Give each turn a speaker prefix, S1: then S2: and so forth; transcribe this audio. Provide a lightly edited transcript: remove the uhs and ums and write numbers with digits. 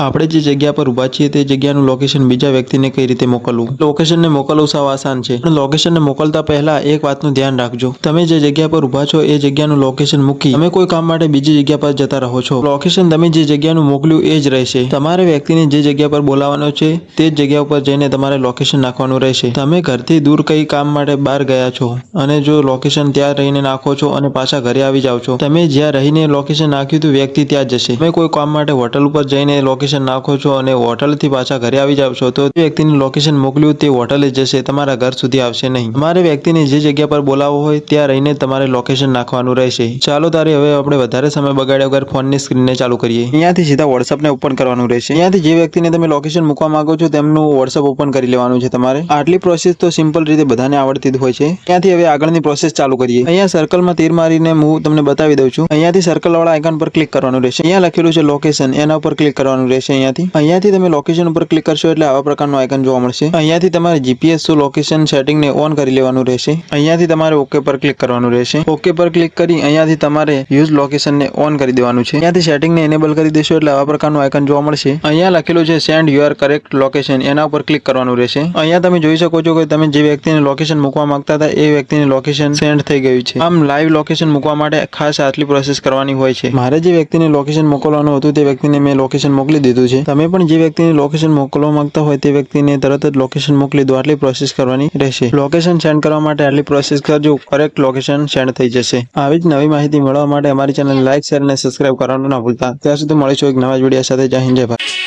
S1: આપણે જે જગ્યા પર ઊભા છીએ તે જગ્યાનું લોકેશન બીજા વ્યક્તિને કઈ રીતે મોકલવું? લોકેશનને મોકલવું સાવ આસાન છે, પણ લોકેશનને મોકલતા પહેલા એક વાતનું ધ્યાન રાખજો. તમે જે જગ્યા પર ઊભા છો એ જગ્યાનું લોકેશન મૂકી તમે કોઈ કામ માટે બીજી જગ્યા પર જતા રહો છો. લોકેશન તમે જે જગ્યાનું મોકલ્યું એ જ રહેશે. તમારે વ્યક્તિને જે જગ્યા પર બોલાવવાનો છે તે જ જગ્યા ઉપર જઈને તમારે લોકેશન નાખવાનું રહેશે. તમે ઘરથી દૂર કઈ કામ માટે બહાર ગયા છો અને જો લોકેશન ત્યાં રહીને નાખો છો અને પાછા ઘરે આવી જાવ છો, તમે જ્યાં રહીને લોકેશન નાખ્યું હતું વ્યક્તિ ત્યાં જ જશે. તમે કોઈ કામ માટે હોટલ ઉપર જઈને લોકેશન નાખો છો અને હોટલથી પાછા ઘરે આવી જાવ છો તો તે વ્યક્તિને લોકેશન મોકલ્યું તે હોટલે જ જશે, તમારા ઘર સુધી આવશે નહીં. તમારે વ્યક્તિને જે જગ્યા પર બોલાવવો હોય ત્યાં રહીને તમારે લોકેશન નાખવાનું રહેશે. ચાલો તારે હવે આપણે વધારે સમય બગાડ્યા વગર ફોનની સ્ક્રીનને ચાલુ કરીએ. અહીંયાથી સીધા WhatsAppને ઓપન કરવાનું રહેશે. અહીંયાથી જે વ્યક્તિને તમે લોકેશન મૂકવા માંગો છો તેમનું WhatsApp ઓપન કરી લેવાનું છે તમારે. આટલી પ્રોસેસ તો સિમ્પલ રીતે બધાને આવડતી જ હોય છે. ત્યાંથી હવે આગળની પ્રોસેસ ચાલુ કરીએ. અહીંયા સર્કલમાં તીર મારીને હું તમને બતાવી દઉં છું. અહીંયાથી સર્કલ વાળા આઇકન પર ક્લિક કરવાનું રહેશે. અહીંયા લખેલું છે લોકેશન, એના ઉપર ક્લિક કરવાનું રહેશે. અહીંયાથી તમે લોકેશન ઉપર ક્લિક કરશો એટલે આવા પ્રકારનું આઇકન જોવા મળશે. અહીંયાથી તમારે GPS લોકેશન સેટિંગને ઓન કરી લેવાનું રહેશે. અહીંયાથી તમારે ઓકે પર ક્લિક કરવાનું રહેશે. ઓકે પર ક્લિક કરી અહીંયાથી તમારે યુઝ લોકેશનને ઓન કરી દેવાનું છે. અહીંયાથી સેટિંગને એનેબલ કરી દેશો એટલે આવા પ્રકારનું આઇકન જોવા મળશે. અહીંયા લખેલું છે સેન્ડ યુઅર કરેક્ટ લોકેશન, એના ઉપર ક્લિક કરવાનું રહેશે. અહીંયા તમે જોઈ શકો છો કે તમે જે વ્યક્તિને લોકેશન મૂકવા માંગતા હતા એ વ્યક્તિને લોકેશન સેન્ડ થઈ ગયું છે. આમ લાઈવ લોકેશન મૂકવા માટે ખાસ આટલી પ્રોસેસ કરવાની હોય છે. મારે જે વ્યક્તિને લોકેશન મોકલવાનું હતું તે વ્યક્તિને મેં લોકેશન મોકલી દીધું છે. તમે પણ જે વ્યક્તિને લોકેશન મોકલવા માંગતા હોય તે વ્યક્તિને તરત જ લોકેશન મોકલી દો. આટલી પ્રોસેસ કરવાની રહેશે. લોકેશન સેન્ડ કરવા માટે આટલી પ્રોસેસ કરજો, કરેક્ટ લોકેશન સેન્ડ થઈ જશે. આવી જ નવી માહિતી મેળવવા માટે અમારી ચેનલ લાઈક, શેર અને સબસ્ક્રાઇબ કરવાનું ના ભૂલતા. ત્યાં સુધી મળીશું એક નવા વિડીયો સાથે. જય હિન્દ, જય ભારત.